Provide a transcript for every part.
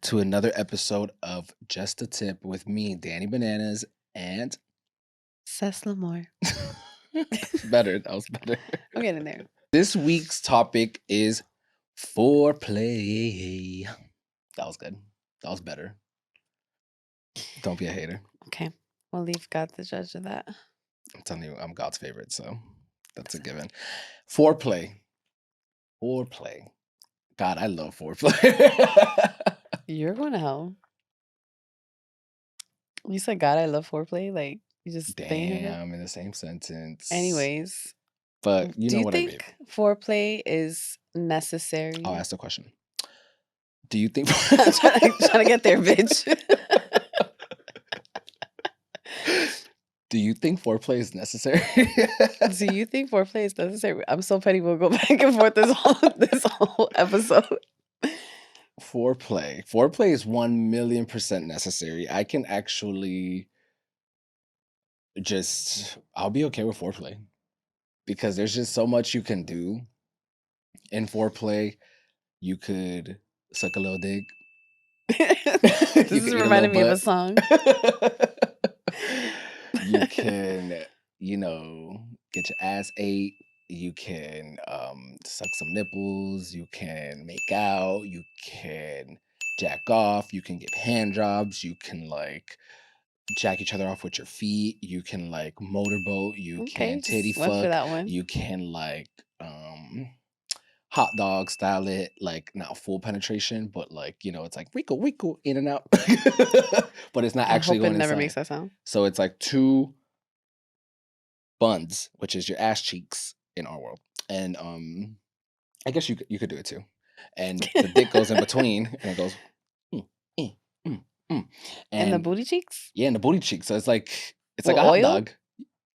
to another episode of Just a Tip with me, Danny Bananas, and Ces LAMOUR. better. That was better. I'm getting there. This week's topic is foreplay. That was good. That was better. Don't be a hater. Okay. We'll leave God the judge of that. I'm telling you, I'm God's favorite, so that's a given. Foreplay. Foreplay. God, I love foreplay. You're going to hell. You said, God, I love foreplay. Like, you just thinking that? Damn, in the same sentence. Anyways, But you do know you what I mean. think foreplay is necessary? I'll ask the question. Do you think I'm trying to get there, bitch. Do you think foreplay is necessary? Do you think foreplay is necessary? I'm so petty. We'll go back and forth this whole episode. Foreplay is 1,000,000% necessary. I can actually I'll be okay with foreplay because there's just so much you can do in foreplay. You could suck a little dick. This You is can eat a reminding me little of a song. You can, get your ass ate. You can suck some nipples. You can make out. You can jack off. You can give hand jobs. You can jack each other off with your feet. You can motorboat. You can Okay, titty just went for fuck. that one. You can hot dog style it, not full penetration, but it's like winkle in and out. But it's not I actually hope it going never inside. makes that sound. So it's like two buns, which is your ass cheeks in our world. And I guess you could do it too. And the dick goes in between and it goes mm, mm. And the And booty cheeks? yeah, in the booty cheeks. So it's like With a hot oil? dog.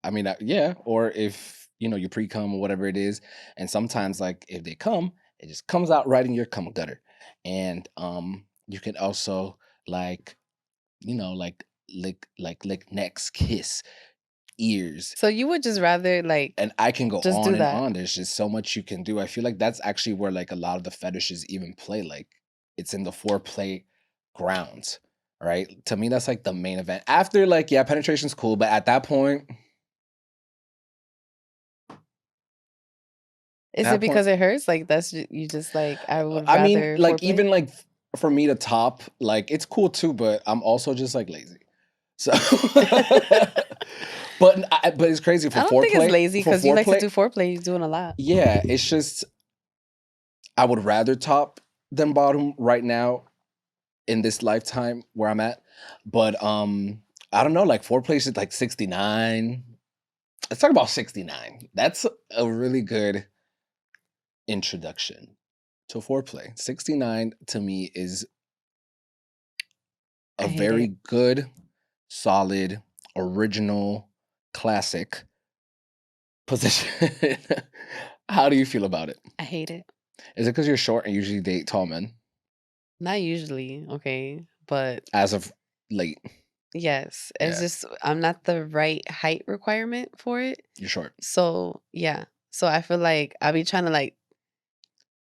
I mean, yeah. Or if you pre-cum or whatever it is, and sometimes if they come, it just comes out right in your cum gutter. And you can also lick necks, kiss, ears, So you would just rather and I can go just on do and that. on. There's just so much you can do. I feel like that's actually where a lot of the fetishes even play. It's in the foreplay grounds, right? To me, that's the main event. After penetration's cool, but at that point, Is that it because it hurts? That's you just I would I mean, rather foreplay? even for me to top, it's cool too, but I'm also just lazy. So, but it's crazy for I don't foreplay. think it's lazy for because you like to foreplay- do foreplay. You're doing a lot. Yeah, it's just I would rather top than bottom right now in this lifetime where I'm at. But I don't know, foreplay is at 69. Let's talk about 69. That's a really good introduction to foreplay. 69 to me is I a hate very it. good, solid, original, classic position. How do you feel about it? I hate it. Is it because you're short and usually date tall men? Not usually, okay, but As of late, yes, it's Yeah. just I'm not the right height requirement for it. you're short. So yeah, so I feel like I'll be trying to And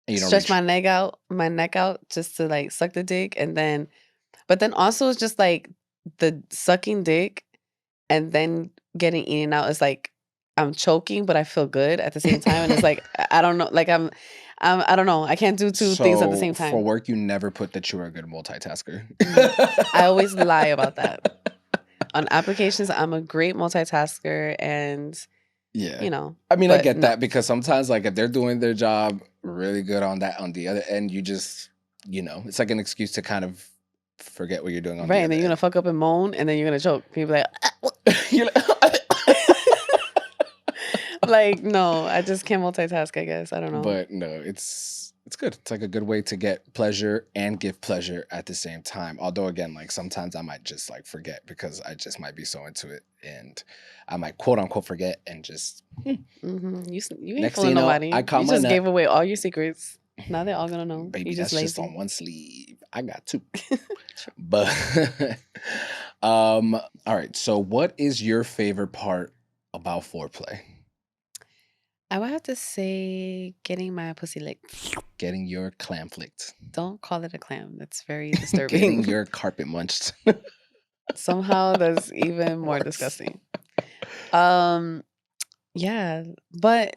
you don't stretch reach. my neck out just to suck the dick, and then, but then also it's just the sucking dick and then getting eaten out is I'm choking, but I feel good at the same time, and it's I don't know, I don't know, I can't do two things at the same So for time. work, you never put that you were a good multitasker. I always lie about that. On applications, I'm a great multitasker, and Yeah. but I get no. that because sometimes if they're doing their job really good on the other end, you just it's like an excuse to kind of forget what you're doing on Right, the and then other you're gonna fuck up and moan, and then you're gonna choke. People end. You're no, I just can't multitask, I guess. I don't know. But no, it's good. It's a good way to get pleasure and give pleasure at the same time. Although again, sometimes I might just forget because I just might be so into it, and I might quote unquote forget and just. You ain't Next thing fooling you know, nobody. I caught You my just nut. gave away all your secrets. Now they're all gonna know. Baby, You that's just just lazy. on one sleeve. I got two. But all right. So what is your favorite part about foreplay? I would have to say getting my pussy licked. Getting your clam flicked. Don't call it a clam. That's very Getting disturbing. your carpet munched. Somehow that's even more Worse. disgusting. Um, yeah, but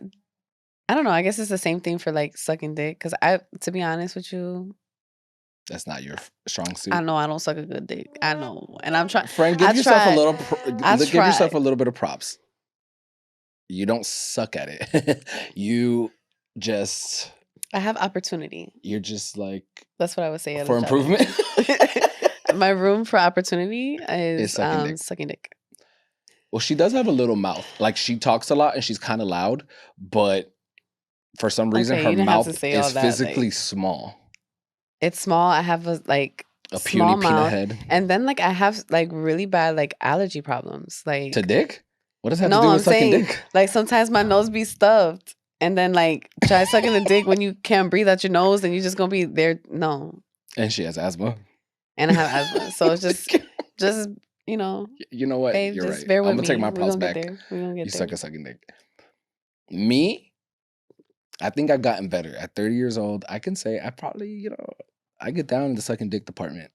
I don't know. I guess it's the same thing for like sucking dick. Cause to be honest with you, That's not your strong I suit. know I don't suck a good dick. I know, and I'm trying. Friend, I give yourself a tried. little. I Give yourself tried. a little bit of props. You don't suck at it. you just. I have opportunity. You're just like That's what I would say at a for job improvement. interview. My room for opportunity Is is sucking dick. sucking dick. Well, she does have a little mouth. Like she talks a lot and she's kind of loud, but for some reason Okay, her you didn't have mouth to say all is that. physically Like small. it's small. I have a like A puny small peanut mouth, head. and then like I have like really bad like allergy problems. To Like dick? What does that have to no, do I'm with sucking saying dick? like sometimes my nose be stuffed, and then like try sucking the dick when you can't breathe out your nose, and you're just gonna be there. No, And she has asthma. and I have asthma, so it's just you know, You know what? babe, You're just right. bear I'm with gonna take me. my We're props gonna get back. there. We're gonna You get there. suck at sucking dick. Me, I think I've gotten better. At 30 years old, I can say I probably, I get down in the sucking dick department.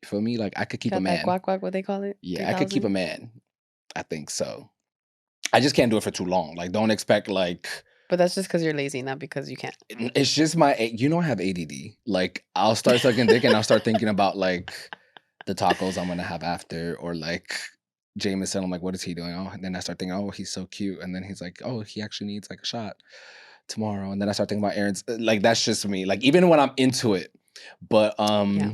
You feel me? Like I could keep a Got that man. guac guac, what they call it? Yeah, I could keep a 3,000. man. I think so. I just can't do it for too long. Like, don't expect like But that's just because you're lazy, not because you can't. it's just I have ADD. Like I'll start sucking dick and I'll start thinking about like the tacos I'm gonna have after, or like Jameson. I'm like, what is he doing? Oh, and then I start thinking, oh, he's so cute. And then he's like, oh, he actually needs like a shot tomorrow. And then I start thinking about errands. Like that's just me. Like even when I'm into it, but Yeah.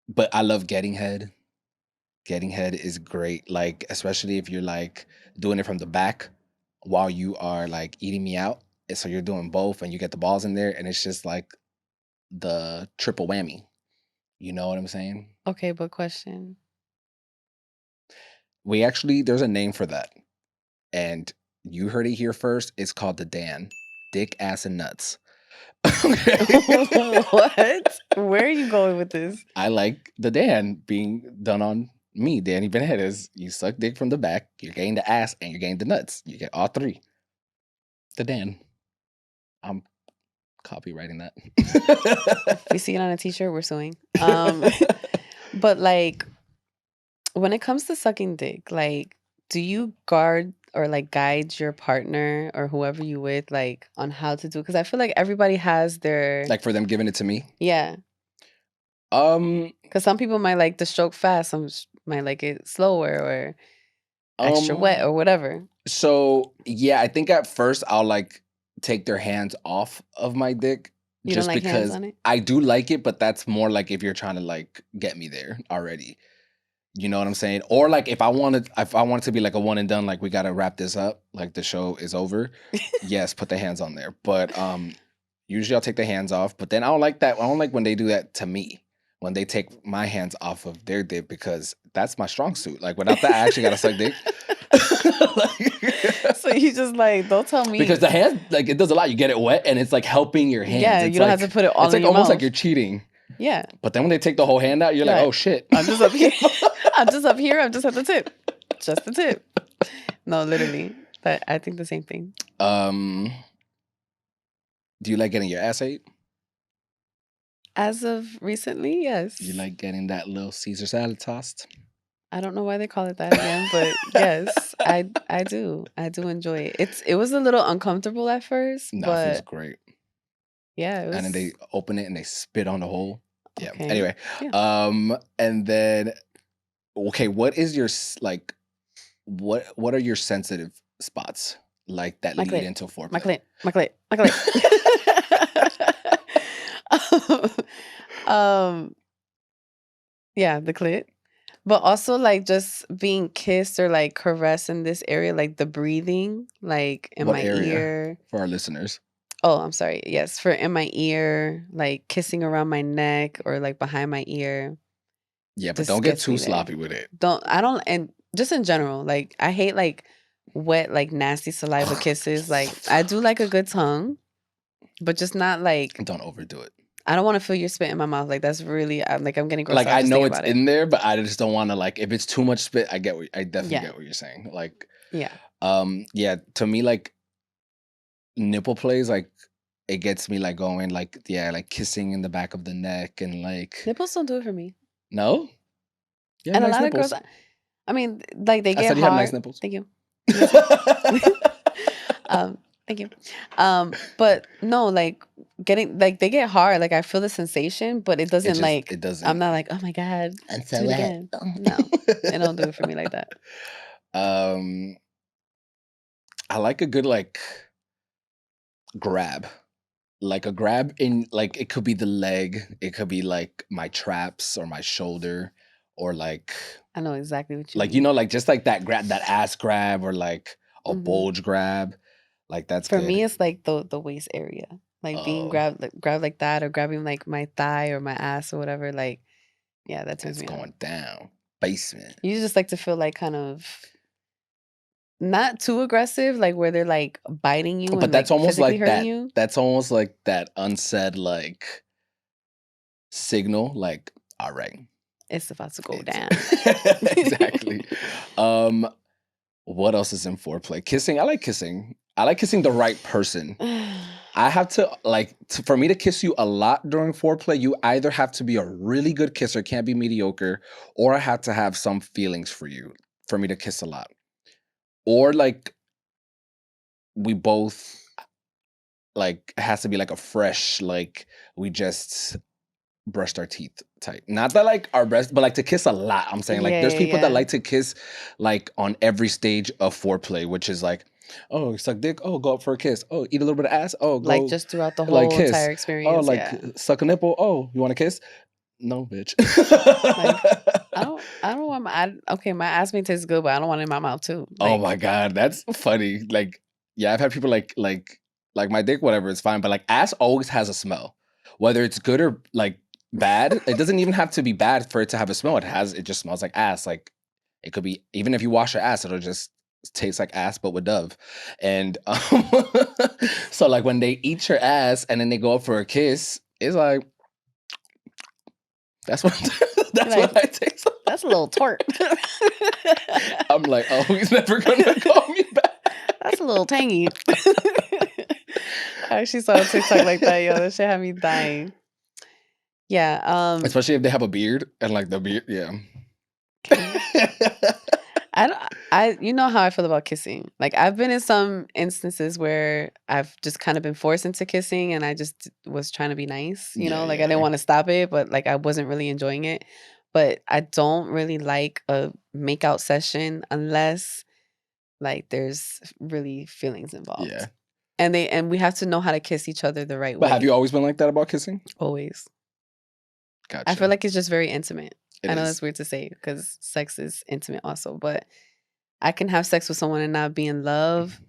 but I love getting head. Getting head is great. Like especially if you're like doing it from the back while you are like eating me out. And so you're doing both and you get the balls in there and it's just like the triple whammy. You know what I'm saying? Okay, but question. There's a name for that. And you heard it here first. It's called the Dan. Dick, ass, and nuts. What? Where are you going with this? I like the Dan being done on me, Danny Benavides. You suck dick from the back, you're getting the ass, and you're getting the nuts. You get all three. The Dan. I'm copywriting that. If we see it on a t-shirt, we're suing. But like when it comes to sucking dick, like do you guard or like guide your partner or whoever you with like on how to do it? Because I feel like everybody has their Like for them giving it to me. yeah. Um, Because some people might like the stroke fast, some might like it slower or extra wet um, or whatever. so yeah, I think at first I'll like take their hands off of my dick You don't just like hands because on it? I do like it, but that's more like if you're trying to like get me there already. You know what I'm saying? Or like if I want it to be like a one and done, like we gotta wrap this up, like the show is over. Yes, put the hands on there. But usually I'll take the hands off. But then I don't like that. I don't like when they do that to me. When they take my hands off of their dick because that's my strong suit. Like without that, I actually gotta suck dick. So you just like, don't tell Because me. the hands, like it does a lot. You get it wet and it's like helping your hands. Yeah, you don't have to put it all It's in like your almost like mouth. you're cheating. Yeah. But then when they take the whole hand out, you're You're like, like, oh shit. I'm just up here. I'm just up here. I'm just at the tip. Just the tip. No, literally. But I think the same thing. Do you like getting your ass ate? As of recently, yes. You like getting that little Caesar salad tossed? I don't know why they call it that again, but yes, I do. I do enjoy it. It was a little uncomfortable at first, No, it feels but great. yeah, it And then was they open it and they spit on the hole. Yeah. okay. Anyway, Yeah. and then okay, what is your like? What are your sensitive spots like that My lead clit. into foreplay? My clit. My clit. My clit. um yeah, the clit. But also like just being kissed or like caressed in this area, like the breathing, like in What my area ear. for our listeners? Oh, I'm sorry. Yes, for in my ear, like kissing around my neck or like behind my ear. Yeah, but Just don't get gets too me there. sloppy with it. I don't, and just in general, like I hate like wet, like nasty saliva kisses. Like I do like a good tongue, but just not like, Don't overdo it. I don't want to feel your spit in my mouth. Like that's really, I'm getting grossed Like out I just know thinking it's about it. in there, but I just don't want to like if it's too much spit. I definitely Yeah. get what you're saying. Like Yeah. Yeah, to me, like nipple plays, like it gets me like going, like yeah, like kissing in the back of the neck and like Nipples don't do it for me. no, you have And a nice lot of girls, nipples. I mean, like they I get said you have nice hard. nipples. Thank you. Yes. Thank you. But no, like getting like they get hard. Like I feel the sensation, but it It doesn't just like it doesn't. I'm not like, oh my God, I'm do so it wet. again. No, they don't do it for me like that. um, I like a good like grab. Like a grab in like it could be the leg, it could be like my traps or my shoulder, or I know exactly what you like mean. like just like that grab, that ass grab, or like a Hmm. bulge grab. Like that's For me, good. it's like the waist area, like being Oh, grabbed like that, or grabbing like my thigh or my ass or whatever. Like, yeah, that turns it's me on. going down. Basement. You just like to feel like kind of not too aggressive, like where they're like biting you But and like that's almost physically like hurting that. you. That's almost like that unsaid like signal, like, all right. It's about to go It's down. exactly. Um, what else is in foreplay? Kissing. I like kissing. I like kissing the right person. I have to like for me to kiss you a lot during foreplay, you either have to be a really good kisser, can't be mediocre, or I have to have some feelings for you for me to kiss a lot. Or like we both like it has to be like a fresh, like we just brushed our teeth type. Not that like our breast, but like to kiss a lot. I'm saying like Yeah, there's yeah, people that yeah. like to kiss like on every stage of foreplay, which is like, oh, suck dick, oh, go up for a kiss, oh, eat a little bit of ass, oh, Like go just throughout the like whole kiss, entire oh, experience. like Yeah. suck a nipple, oh, you want to kiss? No, bitch. Like I don't want okay, my ass may taste good, but I don't want it in my mouth too. Oh Like my god, that's funny. Like, yeah, I've had people like my dick, whatever, it's fine, but like ass always has a smell, whether it's good or like bad. It doesn't even have to be bad for it to have a smell. It just smells like ass. Like it could be even if you wash your ass, it'll just taste like ass, but with Dove. And so like when they eat your ass and then they go up for a kiss, it's like that's what you're that's like, what I taste. that's a little tart. I'm like, oh, he's never gonna call me back. That's a little tangy. I actually saw a TikTok like that, yo. That shit had me dying. Yeah. Especially if they have a beard and like the beard, yeah. Okay. I don't, you know how I feel about kissing. Like I've been in some instances where I've just kind of been forced into kissing, and I just was trying to be nice, you Yeah, know, like I didn't yeah. want to stop it, but like I wasn't really enjoying it. But I don't really like a make out session unless like there's really feelings involved. Yeah. And we have to know how to kiss each other the right But have way. you always been like that about kissing? Always. I feel Gotcha. like it's just very intimate. It I know is. that's weird to say because sex is intimate also, but I can have sex with someone and not be in love.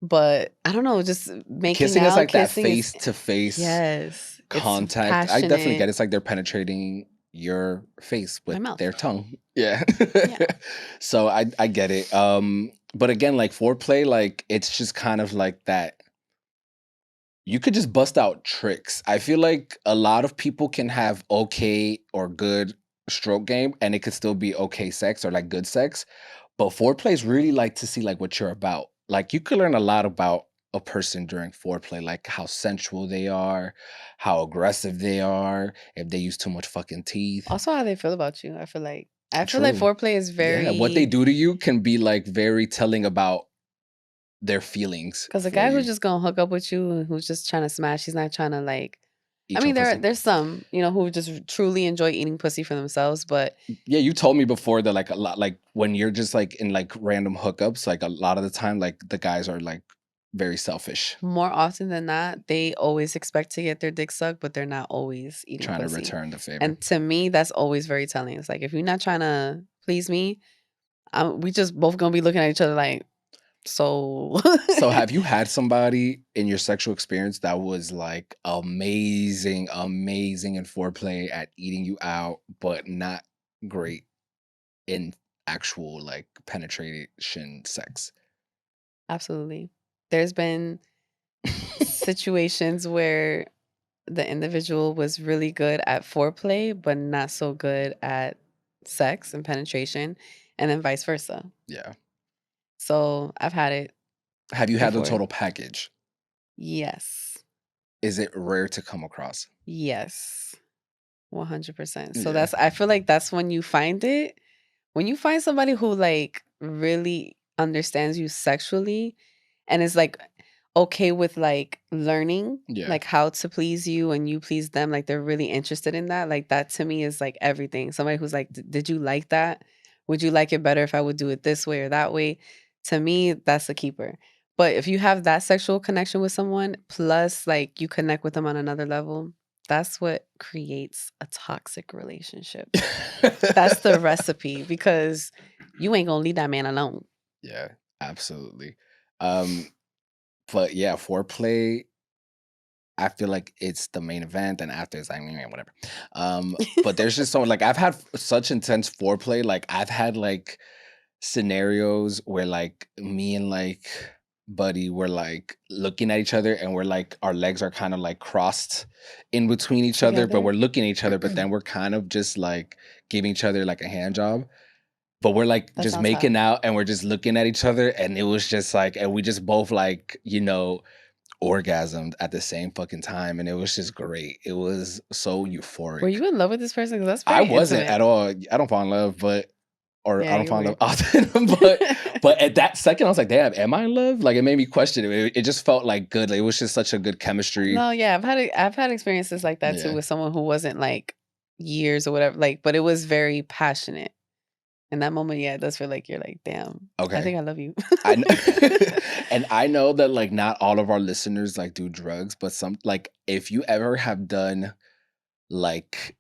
But I don't know, just making Kissing is out, like that kissing is face to face yes, it's contact. I definitely get passionate. it. It's like they're penetrating your face My with mouth. their tongue. Yeah. Yeah. So I get it. But again, like foreplay, like it's just kind of like that. You could just bust out tricks. I feel like a lot of people can have okay or good stroke game and it could still be okay sex or like good sex. But foreplay is really like to see like what you're about. Like you could learn a lot about a person during foreplay, like how sensual they are, how aggressive they are, if they use too much fucking teeth. Also how they feel about you. I feel like True. foreplay is Yeah, what they very do to you can be like very telling about their feelings because a for guy who's you. just gonna hook up with you and who's just trying to smash, he's not trying to like I Eat your mean pussy. there's some, you know, who just truly enjoy eating pussy for themselves, but Yeah, you told me before that like a lot like when you're just like in like random hookups, like a lot of the time, like the guys are like very selfish, more often than not, they always expect to get their dick sucked, but they're not always eating trying to pussy. return the favor. And to me, that's always very telling. It's like if you're not trying to please me, we just both gonna be looking at each other like, so. So have you had somebody in your sexual experience that was like amazing, amazing in foreplay at eating you out, but not great in actual like penetration sex? Absolutely. There's been situations where the individual was really good at foreplay, but not so good at sex and penetration, and then vice versa. Yeah. So I've had it Have you had the before. total package? Yes. Is it rare to come across? Yes. 100%. So Yeah. that's I feel like that's when you find it. When you find somebody who like really understands you sexually and is like okay with like learning Yeah. like how to please you and you please them, like they're really interested in that. Like that to me is like everything. Somebody who's like, Did you like that? Would you like it better if I would do it this way or that way?" To me, that's a keeper. But if you have that sexual connection with someone, plus like you connect with them on another level, that's what creates a toxic relationship. That's the recipe because you ain't gonna leave that man alone. Yeah, absolutely. Um, but yeah, foreplay, I feel like it's the main event, and after it's like whatever. But there's just so like I've had such intense foreplay. Like I've had like scenarios where like me and like buddy were like looking at each other and we're like our legs are kind of like crossed in between each other, but Together. we're looking at each other, but then we're kind of just like giving each other like a hand job. But we're like That just sounds hot. making out and we're just looking at each other, and it was just like, and we just both like, orgasmed at the same fucking time, and it was just great. It was so Were euphoric. you in love with this person? 'Cause that's I very wasn't intimate. at all. I don't fall in love, but or Yeah, I don't you're fall in love weird. often, but at that second, I was like, "Damn, am I in love?" Like, it made me question it. It just felt like good. Like, it was just such a good chemistry. No, yeah, I've had experiences like that too Yeah. with someone who wasn't like years or whatever, like, but it was very passionate. In that moment, yeah, it does feel like you're like, "Damn, I Okay. think I love you." I kn and I know that, like, not all of our listeners, like, do drugs, but some like, if you ever have done, like,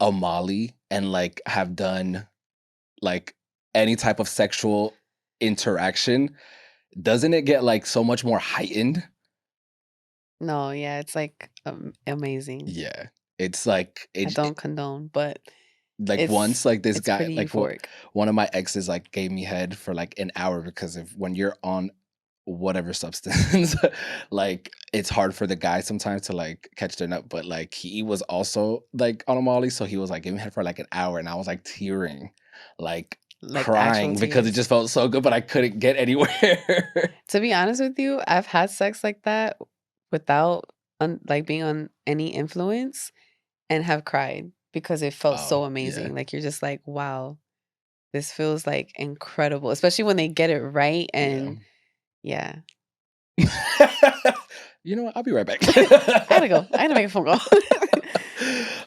a Molly and, like, have done, like, any type of sexual interaction, doesn't it get, like, so much more heightened? No, yeah, it's like, amazing. Yeah. It's like I don't condone, but like, once, like, this it's guy pretty like, euphoric. one of my exes, like, gave me head for, like, an hour because if when you're on whatever substance, like, it's hard for the guy sometimes to, like, catch their nut, but, like, he was also, like, on a Molly, so he was, like, giving me head for, like, an hour, and I was, like, tearing, like, Like actual crying because it tears. just felt so good, but I couldn't get anywhere. To be honest with you, I've had sex like that without like being on any influence and have cried because it felt Oh, so yeah. amazing. Like you're just like, wow, this feels like incredible, especially when they get it right. Yeah. And yeah, You know what? I'll be right back. I gotta go. I gotta make a phone call.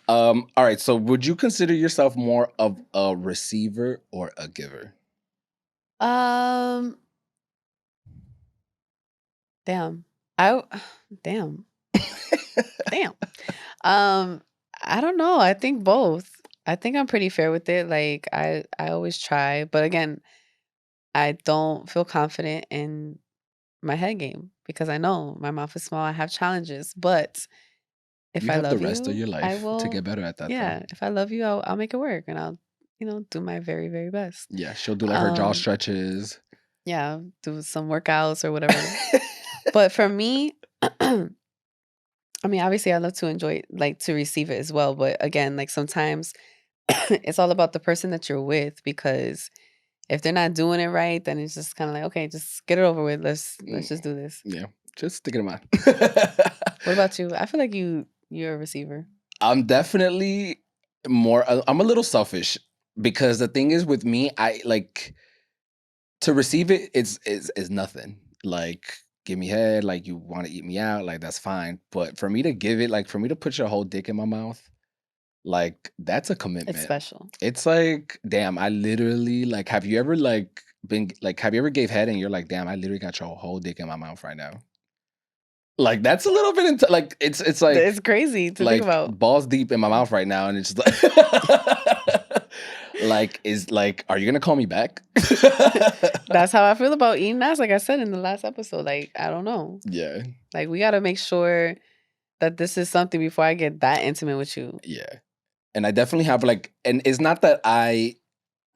All right. So, would you consider yourself more of a receiver or a giver? um, damn. I damn damn. Um, I don't know. I think both. I think I'm pretty fair with it. Like I always try, but again, I don't feel confident in my head game because I know my mouth is small. I have challenges, but if You I have the love rest of you, your I life to will. get better at that, though. Yeah, if I love you, I'll make it work, and I'll do my very very best. Yeah, she'll do like her jaw Um, stretches. yeah, do some workouts or whatever. But for me, I mean, obviously, I love to enjoy like to receive it as well. But again, like sometimes it's all about the person that you're with because if they're not doing it right, then it's just kind of like, okay, just get it over with. Let's Mm, just do this. yeah, just stick it in mind. What about you? I feel like you're a receiver. I'm definitely more. I'm a little selfish because the thing is with me, I like to receive it. Is nothing. Like, give me head. Like, you want to eat me out. Like, that's fine. But for me to give it, like for me to put your whole dick in my mouth, like, that's a It's commitment. special. It's like, damn, I literally like, have you ever like been like, have you ever gave head and you're like, damn, I literally got your whole dick in my mouth right now? Like, that's a little bit like it's It's crazy to think like about. balls deep in my mouth right now, and it's just like like is like, are you gonna call me back? That's how I feel about eating ass. Like I said in the last episode, like I don't know. Yeah, Like we got to make sure that this is something before I get that intimate with you. yeah. And I definitely have like, and it's not that I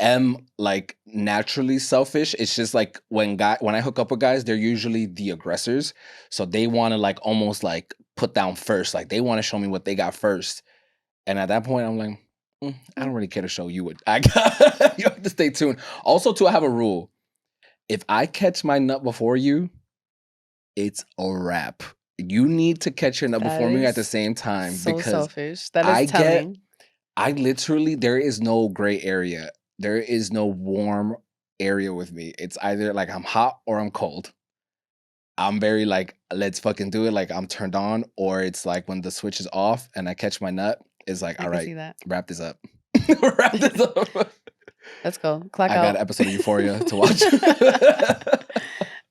am like naturally selfish. It's just like when I hook up with guys, they're usually the aggressors. So they want to like almost like put down first. Like they want to show me what they got first. And at that point, I'm like, I Mm. don't really care to show you what I got. You have to stay tuned. Also, too, I have a rule. If I catch my nut before you, it's a wrap. You need to catch your nut That before me at the is same time so because selfish. That is I get, telling. I literally, there is no gray area. There is no warm area with me. It's either like I'm hot or I'm cold. I'm very like, let's fucking do it. Like I'm turned on, or it's like when the switch is off and I catch my nut, it's like, I all can right, see that. wrap this up. Wrap this up. Let's go. Clock I got an out. episode of Euphoria to watch.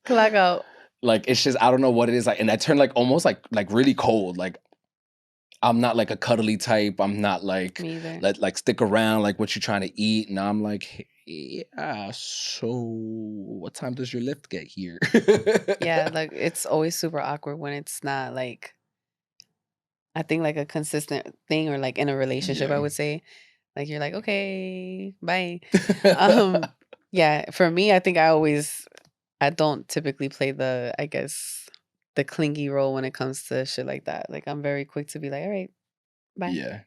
Clock out. Like it's just I don't know what it is like, and I turned like almost like really cold. Like I'm not like a cuddly type. I'm not like Me either. let like stick around like what you trying to eat. And I'm like, "Hey, yeah. So what time does your lift get here?" Yeah, like it's always super awkward when it's not like I think like a consistent thing or like in a relationship, I Yeah. would say. Like you're like, okay, bye. Um, yeah, for me, I think I don't typically play the, I guess, the clingy role when it comes to shit like that. Like I'm very quick to be like, all right, bye, Yeah.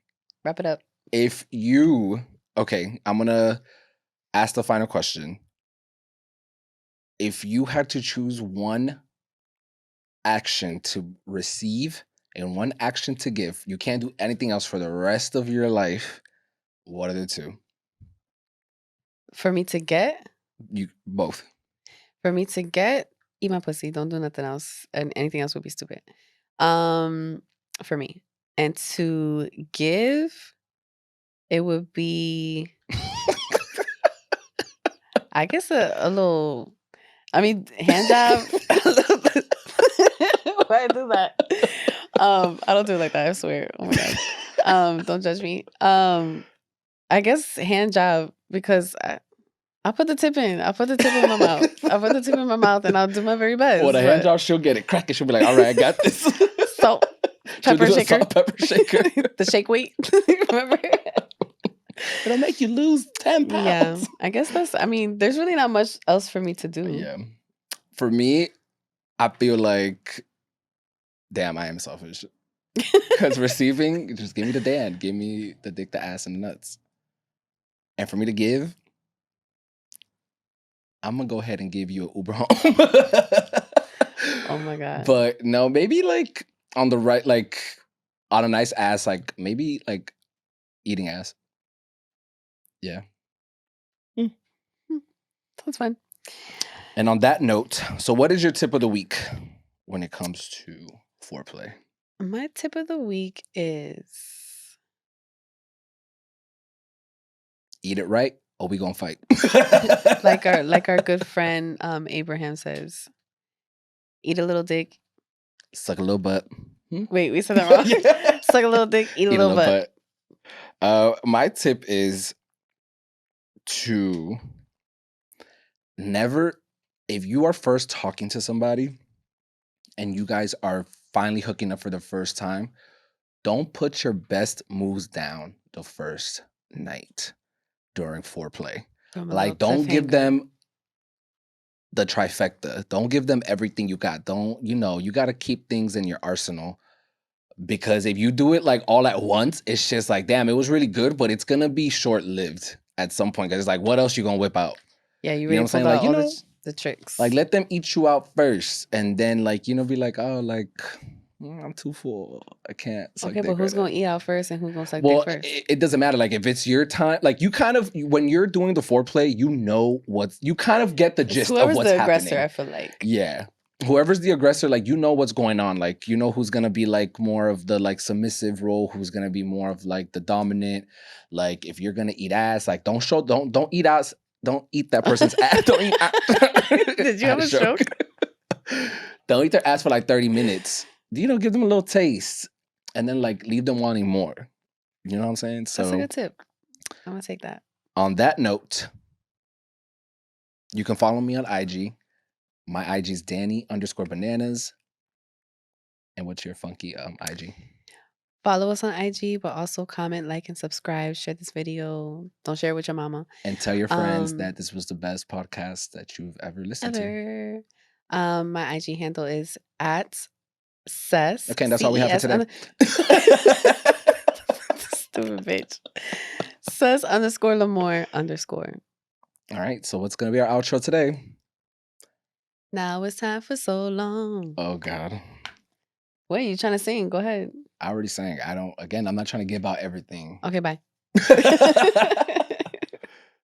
wrap it up. If you okay, I'm gonna ask the final question. If you had to choose one action to receive and one action to give, you can't do anything else for the rest of your life. What are the two? For me to get, You both. for me to get, eat my pussy. Don't do nothing else, and anything else would be stupid. Um, for me, and to give, it would be, I guess, a little. I mean, hand job. Why I do that? I don't do it like that. I swear. Oh my god. Don't judge me. I guess hand job because I'll put the tip in. I'll put the tip in my mouth. I'll put the tip in my mouth and I'll do my very best. Well, the hand job, she'll get it cracking. She'll be like, all right, I got this. Salt, She'll pepper do the shaker. salt, pepper shaker. The shake weight. Remember? It'll make you lose 10 pounds. Yeah. I guess I mean, there's really not much else for me to do. Yeah. For me, I feel like, damn, I am selfish. Because receiving, just give me the Dan. Give me the dick, the ass, and the nuts. And for me to give, I'm going to go ahead and give you an Uber home. Oh my god. But no, maybe like on the right, like on a nice ass, like maybe like eating ass. Yeah. Sounds fun. And on that note, so what is your tip of the week when it comes to foreplay? My tip of the week is Eat it right, or we gonna fight. like our good friend Abraham says, eat a little dick. Suck a little butt. Wait, we said that wrong. Yeah. Suck a little dick, eat a little butt. My tip is to never, if you are first talking to somebody and you guys are finally hooking up for the first time, don't put your best moves down the first night during foreplay. Like, don't give them the trifecta. Don't give them everything you got. Don't, you got to keep things in your arsenal. Because if you do it like all at once, it's just like, damn, it was really good, but it's gonna be short-lived at some point. Cause it's like, what else you gonna whip out? Yeah, you know really what I'm saying? pulled Like, out all the tricks. like let them eat you out first, and then like, be like, oh, like I'm too full. I can't suck okay, dick but who's right gonna now. eat out first and who's gonna suck Well, dick first? it doesn't matter. Like if it's your time, like you kind of when you're doing the foreplay, you kind of get the It's gist of whoever's what's the happening. aggressor, I feel like. Yeah. Whoever's the aggressor, like you know what's going on. Like you know who's gonna be like more of the like submissive role, who's gonna be more of like the dominant. Like if you're gonna eat ass, like don't eat ass, don't eat that person's ass. Don't eat ass. Did you have a stroke? Don't eat their ass for like 30 minutes. Give them a little taste and then like leave them wanting more. You know what I'm saying? So that's a good tip. I'm gonna take that. On that note, you can follow me on IG. My IG is Danee_bananas. And what's your funky IG? Follow us on IG, but also comment, like, and subscribe. Share this video. Don't share it with your mama. And tell your friends that this was the best podcast that you've ever listened to. My IG handle is at Ces. Okay, that's all we have for today. Stupid bitch. Ces_LAMOUR_. All right, so what's going to be our outro today? Now it's time for so long. Oh God. Wait, you trying to sing? Go ahead. I already sang. I'm not trying to give out everything. Okay, bye.